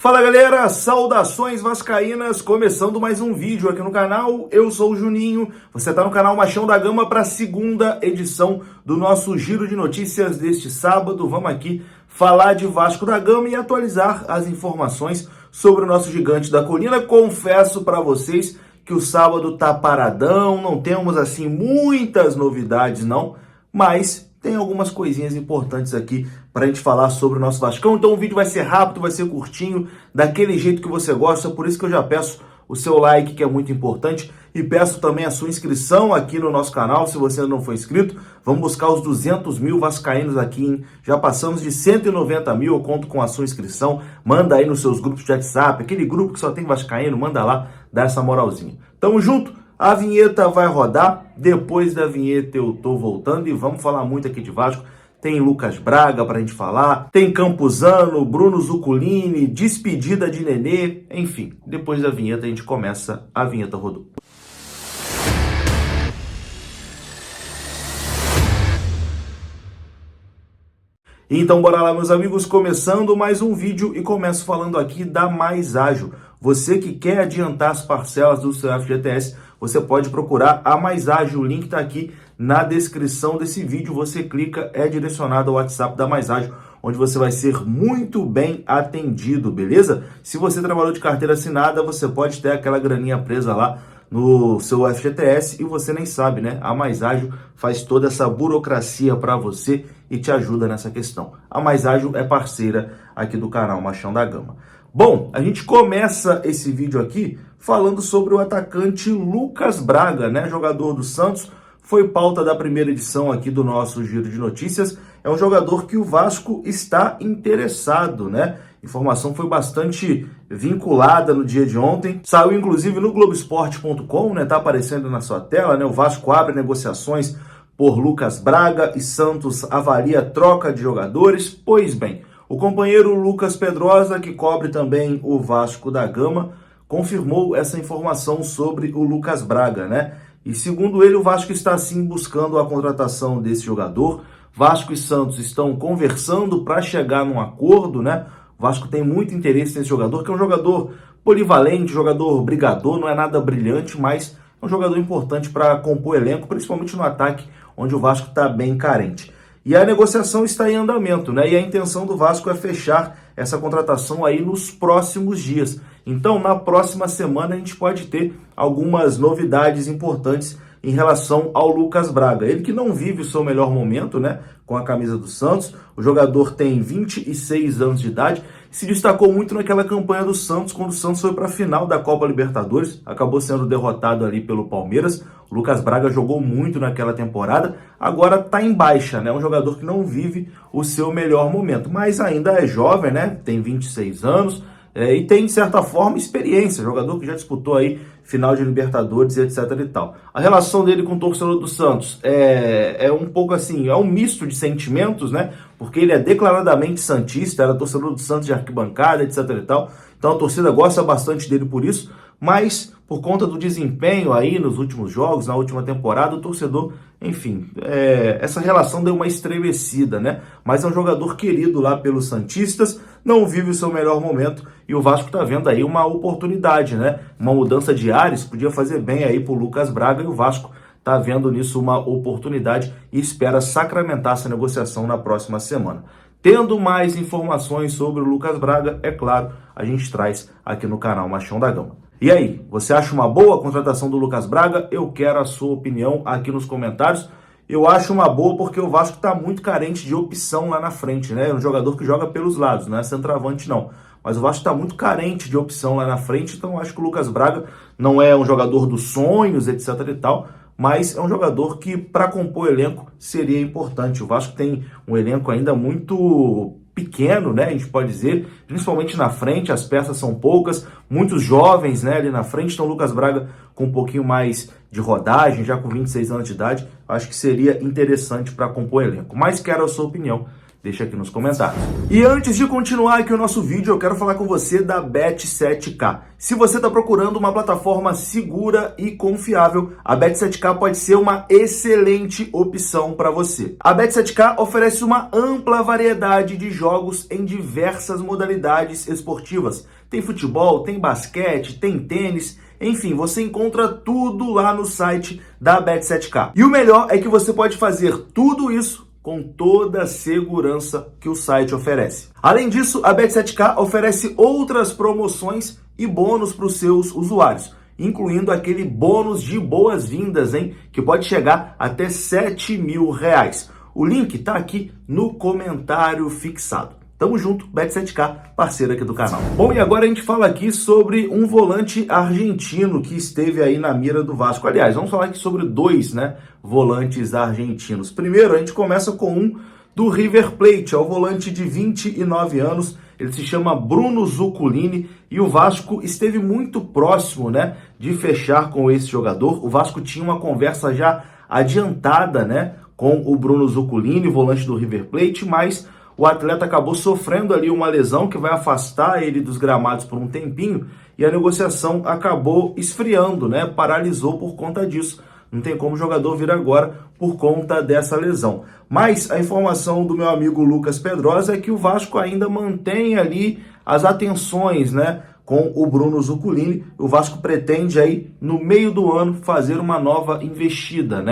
Fala galera, saudações vascaínas, começando mais um vídeo aqui no canal, eu sou o Juninho, você está no canal Machão da Gama para a segunda edição do nosso giro de notícias deste sábado. Vamos aqui falar de Vasco da Gama e atualizar as informações sobre o nosso gigante da colina. Confesso para vocês que o sábado tá paradão, não temos assim muitas novidades não, mas tem algumas coisinhas importantes aqui para a gente falar sobre o nosso Vascão. Então o vídeo vai ser rápido, vai ser curtinho, daquele jeito que você gosta. Por isso que eu já peço o seu like, que é muito importante. E peço também a sua inscrição aqui no nosso canal, se você ainda não for inscrito. Vamos buscar os 200 mil vascaínos aqui, hein? Já passamos de 190 mil, eu conto com a sua inscrição. Manda aí nos seus grupos de WhatsApp, aquele grupo que só tem vascaíno, manda lá, dá essa moralzinha. Tamo junto! A vinheta vai rodar, depois da vinheta eu tô voltando e vamos falar muito aqui de Vasco. Tem Lucas Braga pra gente falar, tem Campuzano, Bruno Zuculini, despedida de Nenê, enfim. Depois da vinheta a gente começa, a vinheta rodou. Então bora lá, meus amigos, começando mais um vídeo e começo falando aqui da Mais Ágil. Você que quer adiantar as parcelas do seu FGTS, você pode procurar a Mais Ágil, o link está aqui na descrição desse vídeo. Você clica, é direcionado ao WhatsApp da Mais Ágil, onde você vai ser muito bem atendido, beleza? Se você trabalhou de carteira assinada, você pode ter aquela graninha presa lá no seu FGTS e você nem sabe, né? A Mais Ágil faz toda essa burocracia para você e te ajuda nessa questão. A Mais Ágil é parceira aqui do canal Machão da Gama. Bom, a gente começa esse vídeo aqui falando sobre o atacante Lucas Braga, né? Jogador do Santos, foi pauta da primeira edição aqui do nosso Giro de Notícias. É um jogador que o Vasco está interessado, né? A informação foi bastante vinculada no dia de ontem. Saiu inclusive no Globoesporte.com, né? Tá aparecendo na sua tela, né? O Vasco abre negociações por Lucas Braga e Santos avalia troca de jogadores. Pois bem, o companheiro Lucas Pedrosa, que cobre também o Vasco da Gama, confirmou essa informação sobre o Lucas Braga, né? E segundo ele, o Vasco está sim buscando a contratação desse jogador. Vasco e Santos estão conversando para chegar num acordo, né? O Vasco tem muito interesse nesse jogador, que é um jogador polivalente, jogador brigador, não é nada brilhante, mas é um jogador importante para compor elenco, principalmente no ataque, onde o Vasco está bem carente. E a negociação está em andamento, né? E a intenção do Vasco é fechar essa contratação aí nos próximos dias. Então, na próxima semana, a gente pode ter algumas novidades importantes em relação ao Lucas Braga. Ele que não vive o seu melhor momento, né? Com a camisa do Santos. O jogador tem 26 anos de idade. Se destacou muito naquela campanha do Santos, quando o Santos foi para a final da Copa Libertadores. Acabou sendo derrotado ali pelo Palmeiras. O Lucas Braga jogou muito naquela temporada. Agora está em baixa, né? Um jogador que não vive o seu melhor momento. Mas ainda é jovem, né? Tem 26 anos. E tem, de certa forma, experiência. Jogador que já disputou aí final de Libertadores e etc e tal. A relação dele com o torcedor do Santos é um pouco assim, é um misto de sentimentos, né? Porque ele é declaradamente santista, era torcedor do Santos de arquibancada, etc e tal. Então a torcida gosta bastante dele por isso, mas por conta do desempenho aí nos últimos jogos, na última temporada, o torcedor, enfim, essa relação deu uma estremecida, né? Mas é um jogador querido lá pelos santistas, não vive o seu melhor momento e o Vasco tá vendo aí uma oportunidade, né? Uma mudança de ares, podia fazer bem aí pro Lucas Braga e o Vasco tá vendo nisso uma oportunidade e espera sacramentar essa negociação na próxima semana. Tendo mais informações sobre o Lucas Braga, é claro, a gente traz aqui no canal Machão da Gama. E aí, você acha uma boa a contratação do Lucas Braga? Eu quero a sua opinião aqui nos comentários. Eu acho uma boa porque o Vasco está muito carente de opção lá na frente, né? É um jogador que joga pelos lados, não é centroavante não. Mas o Vasco está muito carente de opção lá na frente, então eu acho que o Lucas Braga não é um jogador dos sonhos, etc e tal, mas é um jogador que, para compor elenco, seria importante. O Vasco tem um elenco ainda muito pequeno, né, a gente pode dizer, principalmente na frente, as peças são poucas, muitos jovens, né, ali na frente, então o Lucas Braga com um pouquinho mais de rodagem, já com 26 anos de idade, acho que seria interessante para compor elenco. Mas quero a sua opinião, Deixa aqui nos comentários. E antes de continuar aqui o nosso vídeo, eu quero falar com você da Bet7k. Se você está procurando uma plataforma segura e confiável, a Bet7k pode ser uma excelente opção para você. A Bet7k oferece uma ampla variedade de jogos em diversas modalidades esportivas. Tem futebol, tem basquete, tem tênis, enfim, você encontra tudo lá no site da Bet7k. E o melhor é que você pode fazer tudo isso com toda a segurança que o site oferece. Além disso, a Bet7k oferece outras promoções e bônus para os seus usuários, incluindo aquele bônus de boas-vindas, hein? Que pode chegar até R$7.000. O link está aqui no comentário fixado. Tamo junto, Bet7k, parceira aqui do canal. Bom, e agora a gente fala aqui sobre um volante argentino que esteve aí na mira do Vasco. Aliás, vamos falar aqui sobre dois, volantes argentinos. Primeiro, a gente começa com um do River Plate, é o volante de 29 anos, ele se chama Bruno Zuculini e o Vasco esteve muito próximo, de fechar com esse jogador. O Vasco tinha uma conversa já adiantada, com o Bruno Zuculini, volante do River Plate, mas o atleta acabou sofrendo ali uma lesão que vai afastar ele dos gramados por um tempinho e a negociação acabou esfriando, paralisou por conta disso. Não tem como o jogador vir agora por conta dessa lesão. Mas a informação do meu amigo Lucas Pedrosa é que o Vasco ainda mantém ali as atenções, com o Bruno Zuculini. O Vasco pretende aí, no meio do ano, fazer uma nova investida,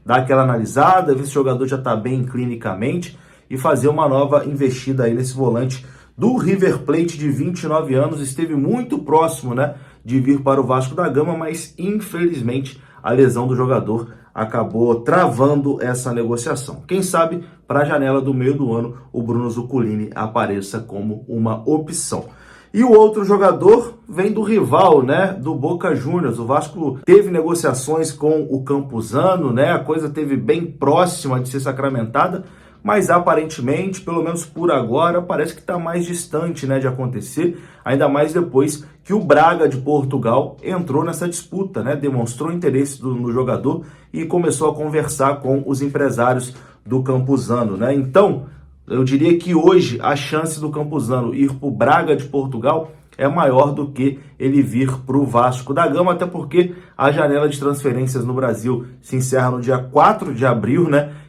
dar aquela analisada, ver se o jogador já está bem clinicamente e fazer uma nova investida aí nesse volante do River Plate de 29 anos. Esteve muito próximo, de vir para o Vasco da Gama, mas infelizmente a lesão do jogador acabou travando essa negociação. Quem sabe para a janela do meio do ano o Bruno Zuculini apareça como uma opção. E o outro jogador vem do rival, do Boca Juniors. O Vasco teve negociações com o Campuzano, a coisa teve bem próxima de ser sacramentada, mas aparentemente, pelo menos por agora, parece que está mais distante, de acontecer, ainda mais depois que o Braga de Portugal entrou nessa disputa, demonstrou interesse no jogador e começou a conversar com os empresários do Campuzano, Então, eu diria que hoje a chance do Campuzano ir para o Braga de Portugal é maior do que ele vir para o Vasco da Gama, até porque a janela de transferências no Brasil se encerra no dia 4 de abril,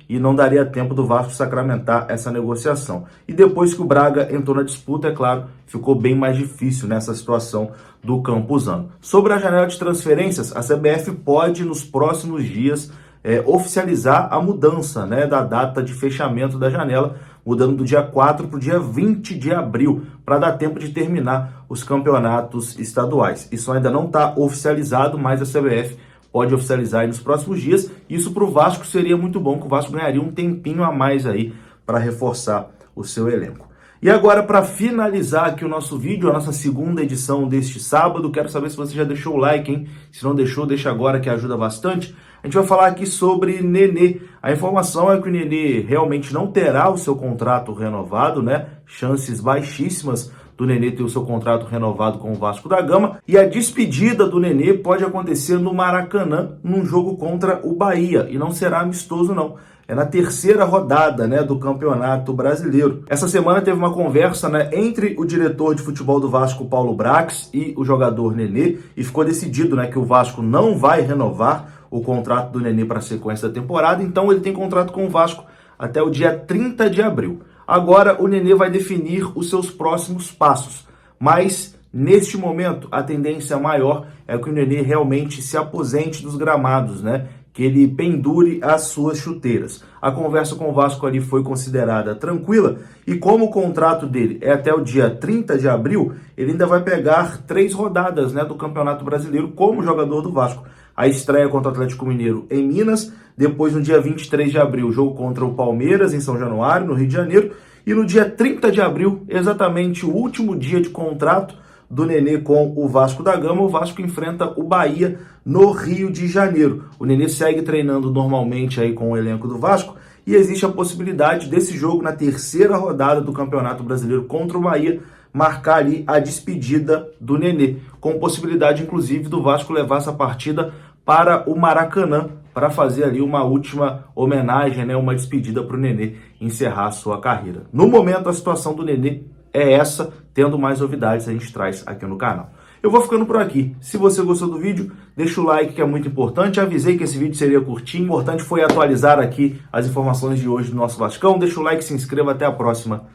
e não daria tempo do Vasco sacramentar essa negociação. E depois que o Braga entrou na disputa, é claro, ficou bem mais difícil nessa situação do Campuzano. Sobre a janela de transferências, a CBF pode, nos próximos dias, oficializar a mudança, da data de fechamento da janela, mudando do dia 4 para o dia 20 de abril, para dar tempo de terminar os campeonatos estaduais. Isso ainda não está oficializado, mas a CBF pode oficializar aí nos próximos dias. Isso para o Vasco seria muito bom, que o Vasco ganharia um tempinho a mais aí para reforçar o seu elenco. E agora, para finalizar aqui o nosso vídeo, a nossa segunda edição deste sábado, quero saber se você já deixou o like, hein? Se não deixou, deixa agora que ajuda bastante. A gente vai falar aqui sobre Nenê. A informação é que o Nenê realmente não terá o seu contrato renovado, Chances baixíssimas do Nenê ter o seu contrato renovado com o Vasco da Gama. E a despedida do Nenê pode acontecer no Maracanã, num jogo contra o Bahia. E não será amistoso, não. É na terceira rodada, do Campeonato Brasileiro. Essa semana teve uma conversa, entre o diretor de futebol do Vasco, Paulo Brax, e o jogador Nenê. E ficou decidido, que o Vasco não vai renovar o contrato do Nenê para a sequência da temporada. Então ele tem contrato com o Vasco até o dia 30 de abril. Agora o Nenê vai definir os seus próximos passos, mas neste momento a tendência maior é que o Nenê realmente se aposente dos gramados, que ele pendure as suas chuteiras. A conversa com o Vasco ali foi considerada tranquila e como o contrato dele é até o dia 30 de abril, ele ainda vai pegar 3 rodadas, do Campeonato Brasileiro como jogador do Vasco. A estreia contra o Atlético Mineiro em Minas, depois no dia 23 de abril, jogo contra o Palmeiras em São Januário, no Rio de Janeiro, e no dia 30 de abril, exatamente o último dia de contrato do Nenê com o Vasco da Gama, o Vasco enfrenta o Bahia no Rio de Janeiro. O Nenê segue treinando normalmente aí com o elenco do Vasco e existe a possibilidade desse jogo na terceira rodada do Campeonato Brasileiro contra o Bahia marcar ali a despedida do Nenê, com possibilidade inclusive do Vasco levar essa partida para o Maracanã, para fazer ali uma última homenagem, né, uma despedida para o Nenê encerrar a sua carreira. No momento, a situação do Nenê é essa, tendo mais novidades a gente traz aqui no canal. Eu vou ficando por aqui. Se você gostou do vídeo, deixa o like que é muito importante. Avisei que esse vídeo seria curtinho. O importante foi atualizar aqui as informações de hoje do nosso Vascão. Deixa o like, se inscreva. Até a próxima.